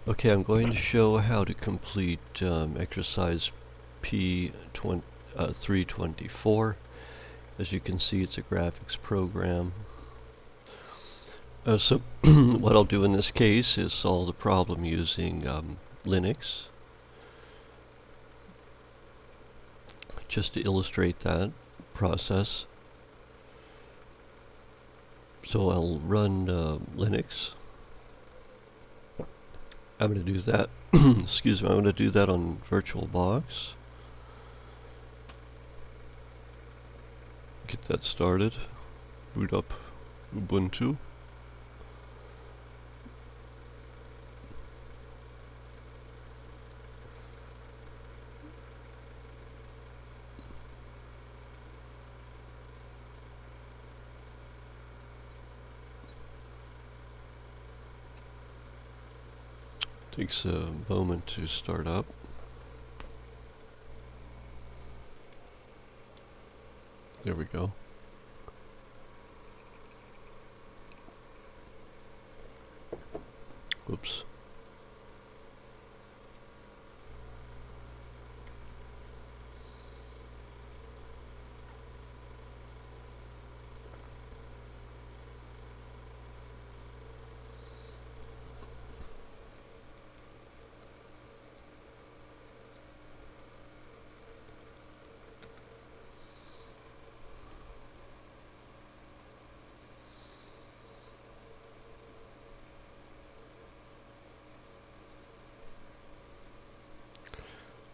Okay, I'm going to show how to complete exercise P324. As you can see, it's a graphics program. So what I'll do in this case is solve the problem using Linux, just to illustrate that process. So I'll run Linux. I'm going to do that. Excuse me. I'm going to do that on VirtualBox. Get that started. Boot up Ubuntu. Takes a moment to start up. There we go. Whoops.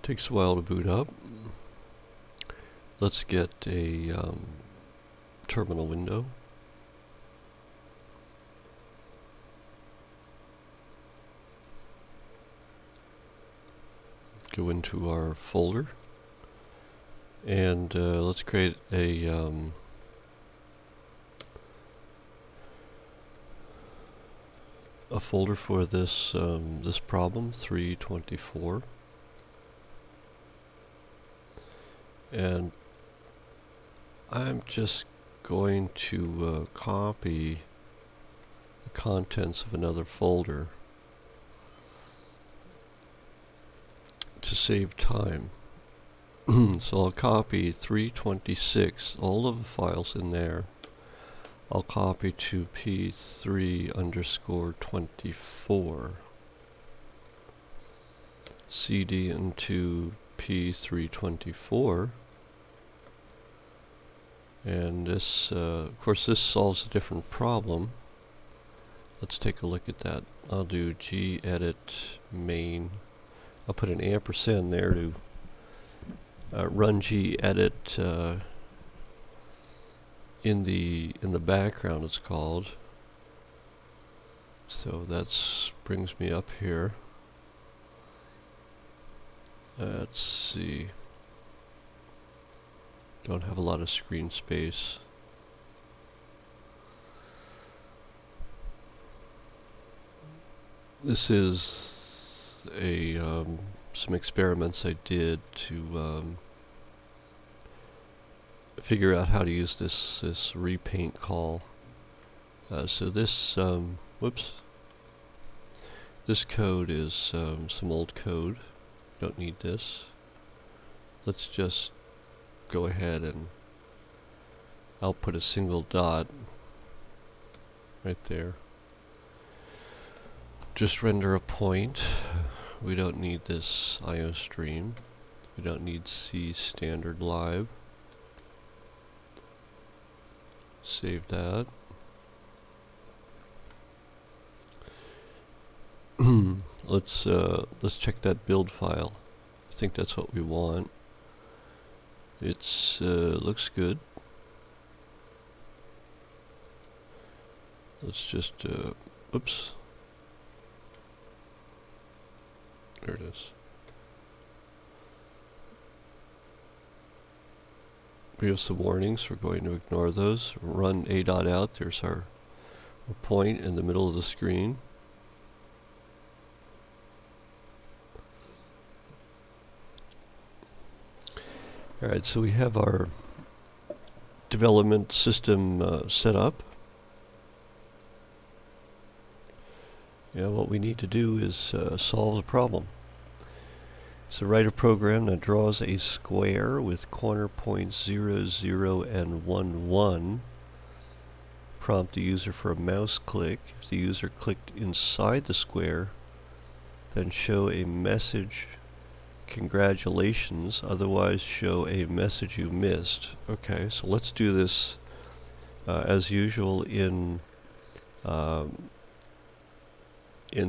Takes a while to boot up. Let's get a terminal window. Go into our folder, and let's create a folder for this this problem 324. And I'm just going to copy the contents of another folder to save time. So I'll copy 326, all of the files in there. I'll copy to P3_24, CD into P324, and this, of course, this solves a different problem. Let's take a look at that. I'll do gedit main. I'll put an ampersand there to run gedit in the background, it's called. So that brings me up here. Let's see. Don't have a lot of screen space. This is a some experiments I did to figure out how to use this repaint call. So this whoops. This code is some old code. Don't need this. Let's just go ahead and output a single dot right there. Just render a point. We don't need this IO stream. We don't need C standard live. Save that. Let's check that build file. I think that's what we want. It's looks good. Let's just oops. There it is. We have some warnings. We're going to ignore those. Run a.out. There's our point in the middle of the screen. Alright, so we have our development system set up. what we need to do is solve the problem. So write a program that draws a square with corner points 0, 0, and 1, 1. Prompt the user for a mouse click. If the user clicked inside the square, then show a message, congratulations, otherwise show a message you missed. Okay, so let's do this as usual in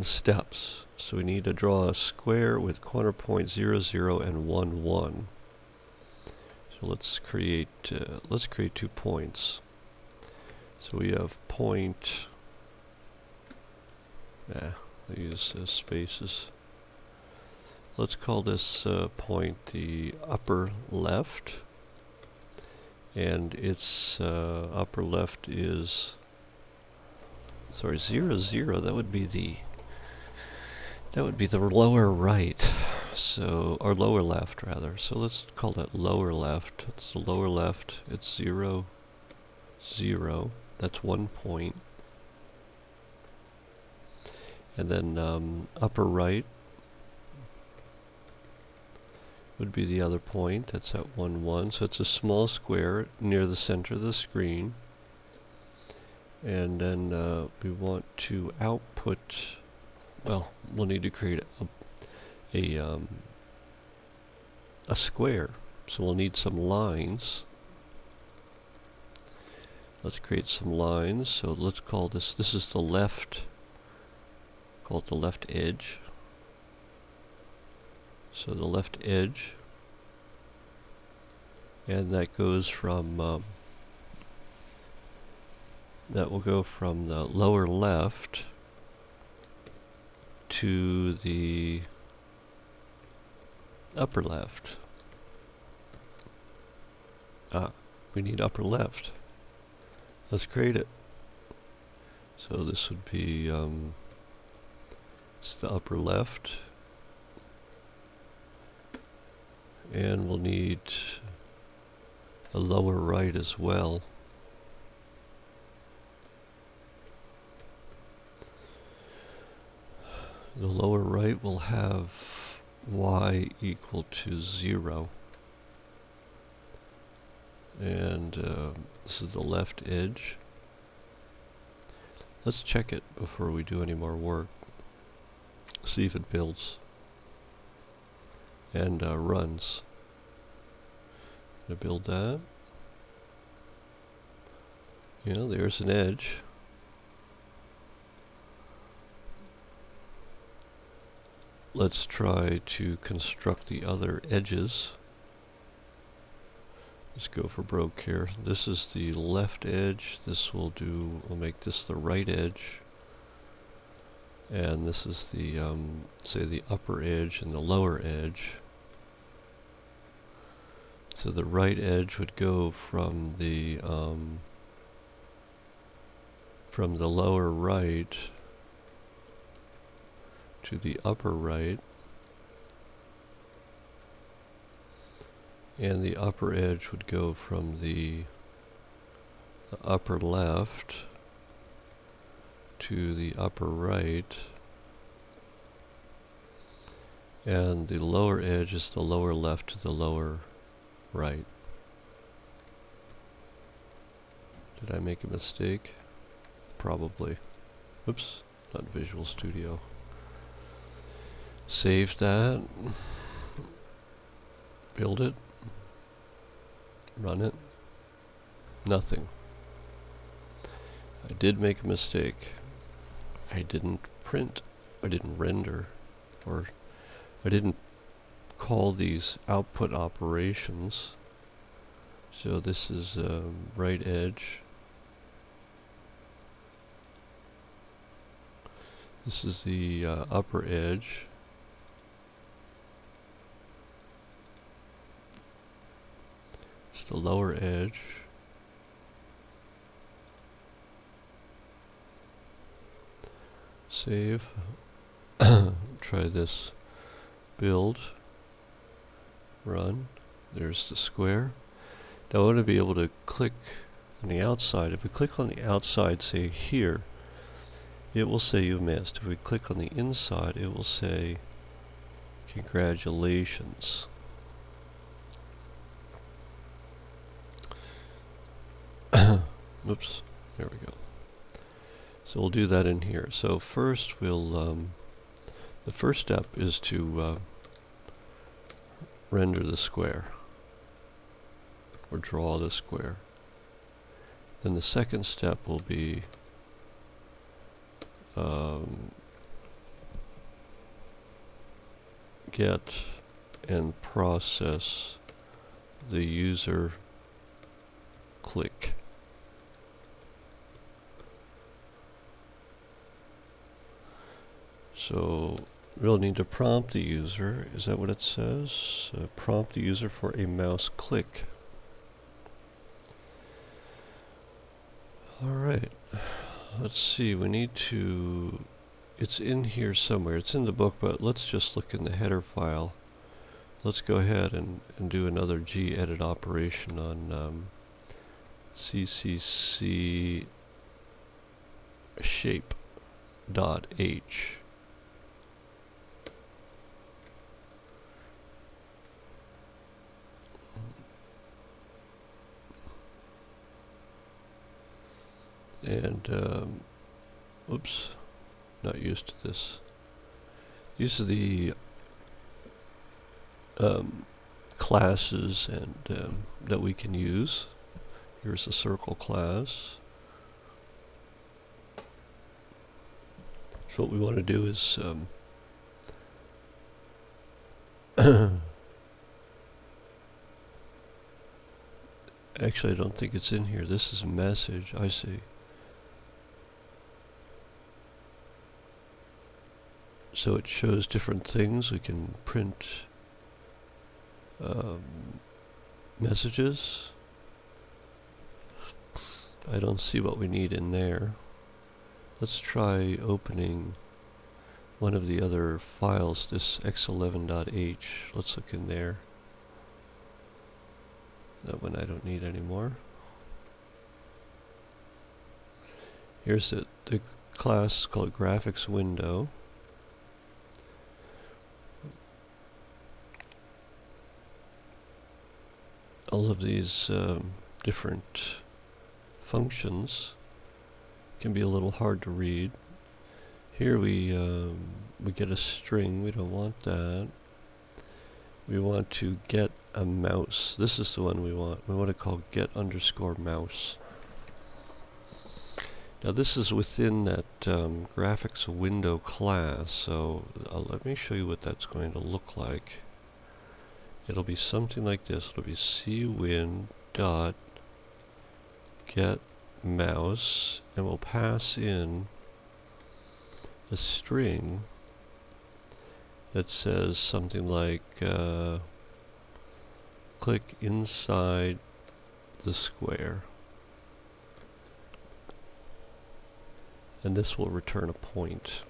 steps. So we need to draw a square with corner points 0, 0, and 1, 1. So let's create 2 points. So we have point. I use spaces. Let's call this point the upper left, and its upper left is 0, 0. That would be the lower right. So, or lower left rather. So let's call that lower left. It's the lower left. It's 0, 0. That's 1 point. And then upper right would be the other point. That's at 1, 1. So it's a small square near the center of the screen. And then we want to output. Well, we'll need to create a square. So we'll need some lines. Let's create some lines. So let's call this is the left. Call it the left edge. So the left edge, and that goes from that will go from the lower left to the upper left. We need upper left. Let's create it. So this would be it's the upper left, and we'll need a lower right as well. The lower right will have y equal to 0. And this is the left edge. Let's check it before we do any more work. See if it builds and runs. I'm going to build that. Yeah, there's an edge. Let's try to construct the other edges. Let's go for broke here. This is the left edge. We'll make this the right edge. And this is the, say, the upper edge and the lower edge. So the right edge would go from the lower right to the upper right, and the upper edge would go from the upper left to the upper right, and the lower edge is the lower left to the lower right. Did I make a mistake? Probably. Oops, not Visual Studio. Save that. Build it. Run it. Nothing. I did make a mistake. I didn't print. I didn't render. Or I didn't call these output operations. So this is right edge. This is the upper edge. It's the lower edge. Save. Try this. Build. Run. There's the square. Now I want to be able to click on the outside. If we click on the outside, say here, it will say you missed. If we click on the inside, it will say congratulations. Oops, there we go. So we'll do that in here. So first we'll, the first step is to render the square, or draw the square. Then the second step will be get and process the user click. So we'll need to prompt the user. Is that what it says? Prompt the user for a mouse click. Alright, let's see, we need to, it's in here somewhere, it's in the book, but let's just look in the header file. Let's go ahead and do another gedit operation on Csusb Cse201. And oops, not used to this. These are the classes and that we can use. Here's the circle class. So what we want to do is actually I don't think it's in here. This is a message. I see. So it shows different things. We can print messages. I don't see what we need in there. Let's try opening one of the other files, this x11.h. Let's look in there. That one I don't need anymore. Here's the class called graphics window. All of these different functions can be a little hard to read. Here we get a string. We don't want that. We want to get a mouse. This is the one we want. We want to call get underscore mouse. Now this is within that graphics window class, so let me show you what that's going to look like. It'll be something like this. It'll be cwin dot get mouse, and we'll pass in a string that says something like click inside the square, and this will return a point.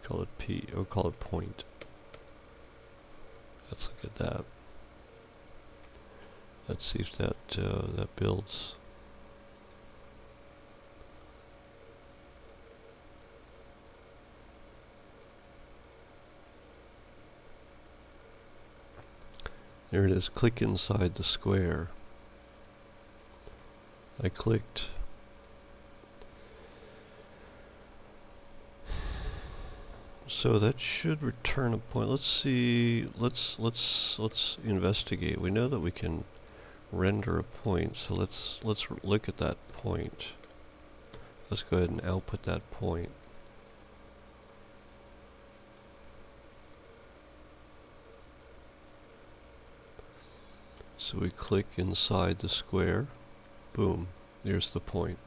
Call it P, or call it point. Let's look at that. Let's see if that that builds. There it is. Click inside the square. I clicked. So that should return a point. Let's see. Let's investigate. We know that we can render a point. So let's look at that point. Let's go ahead and output that point. So we click inside the square. Boom. There's the point.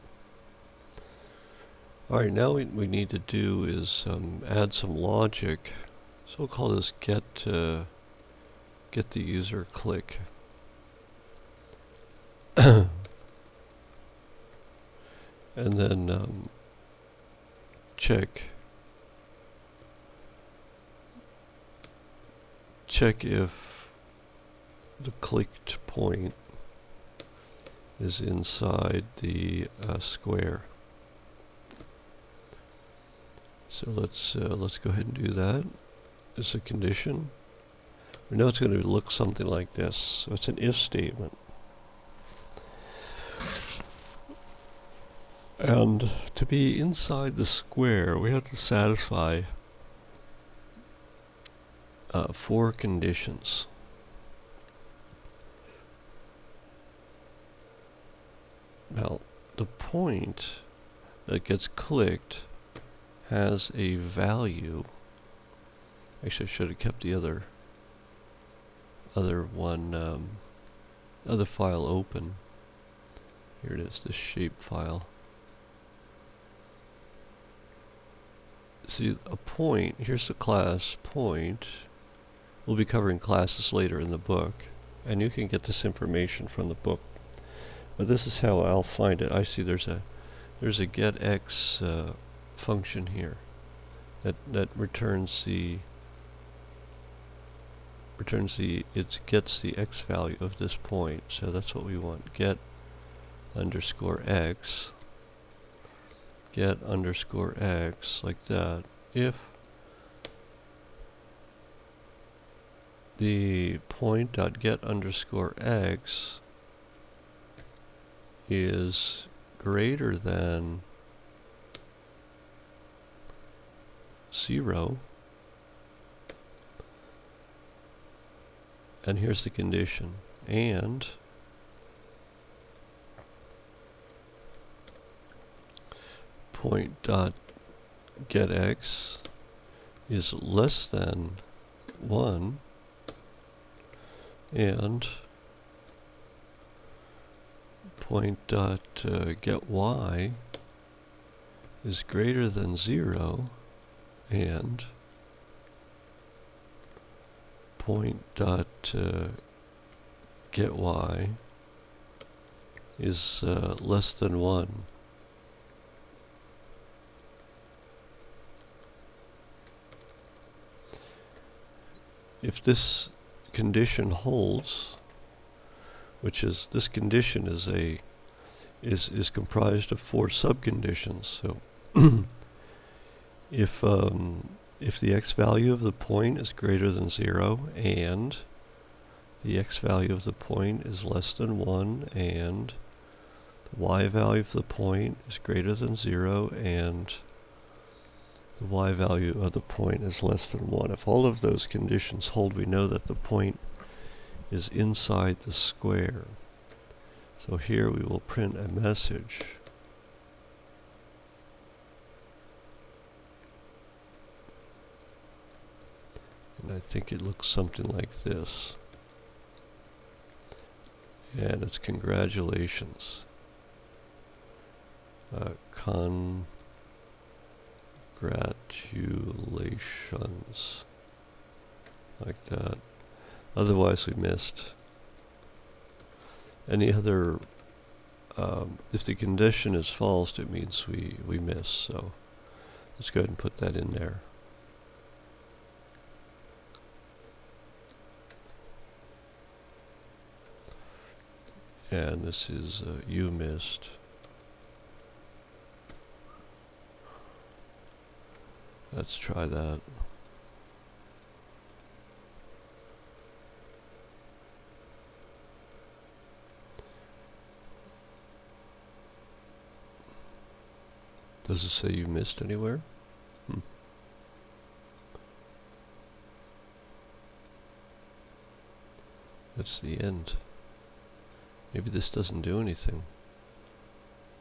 Alright, now what we need to do is add some logic. So we'll call this get the user click. And then check if the clicked point is inside the square. So let's go ahead and do that as a condition. We know it's going to look something like this. So it's an if statement. And to be inside the square, we have to satisfy 4 conditions. Now, the point that gets clicked has a value. Actually, I should have kept the other file open. Here it is, this shape file. See, a point, here's the class point. We'll be covering classes later in the book, and you can get this information from the book. But this is how I'll find it. I see there's a getX function here that returns the it gets the x value of this point. So that's what we want. Get underscore x. Get underscore x, like that. If the point dot get underscore x is greater than 0, and here's the condition, and point dot get x is less than 1, and point dot get y is greater than 0, and point dot get y is less than 1. If this condition holds, which is this condition is comprised of 4 subconditions. So if the x value of the point is greater than 0, and the x value of the point is less than 1, and the y value of the point is greater than 0, and the y value of the point is less than 1. If all of those conditions hold, we know that the point is inside the square. So here we will print a message. And I think it looks something like this. And it's congratulations. Congratulations. Like that. Otherwise we missed. Any other, if the condition is false, it means we miss. So let's go ahead and put that in there. And this is you missed. Let's try that. Does it say you missed anywhere? That's the end. Maybe this doesn't do anything.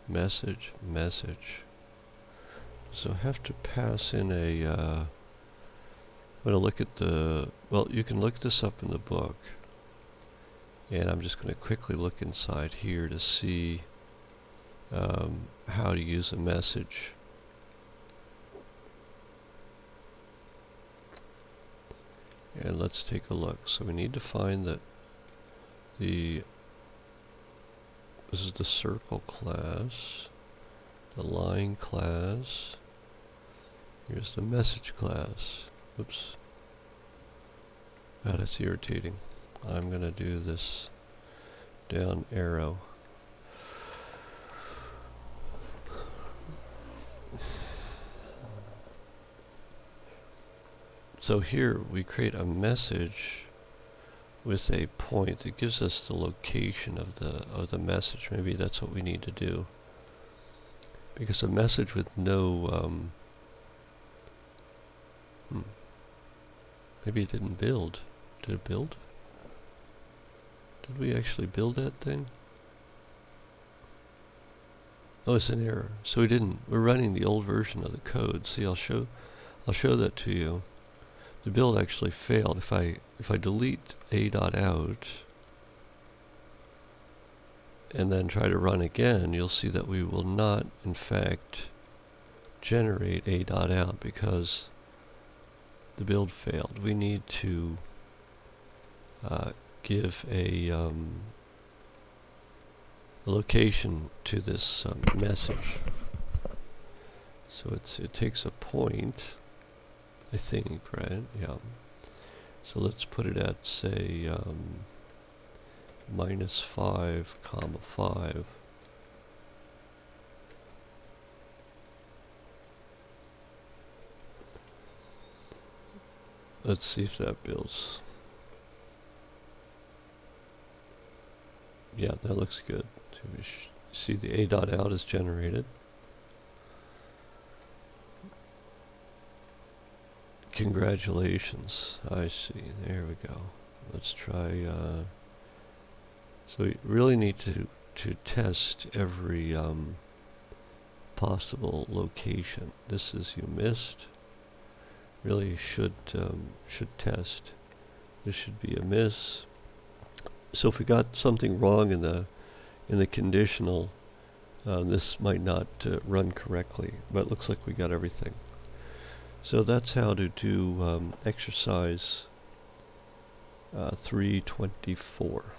Message, message. So I have to pass in a, I'm going to look at the, well, you can look this up in the book. And I'm just going to quickly look inside here to see how to use a message. And let's take a look. So we need to find that this is the circle class, the line class. Here's the message class. Oops. That's irritating. I'm going to do this down arrow. So here we create a message with a point that gives us the location of the message. Maybe that's what we need to do, because a message with no maybe it didn't build. Did it build? Did we actually build that thing? Oh, it's an error. So we didn't. We're running the old version of the code. See, I'll show that to you. The build actually failed. If I delete a.out and then try to run again, you'll see that we will not, in fact, generate a.out because the build failed. We need to give a location to this message. So it takes a point, I think, right? Yeah. So let's put it at, say, -5, 5. Let's see if that builds. Yeah, that looks good. So we see the a.out is generated. Congratulations. I see. There we go. Let's try. So we really need to test every possible location. This is you missed. Really should test. This should be a miss. So if we got something wrong in the conditional, this might not run correctly. But it looks like we got everything. So that's how to do exercise 324.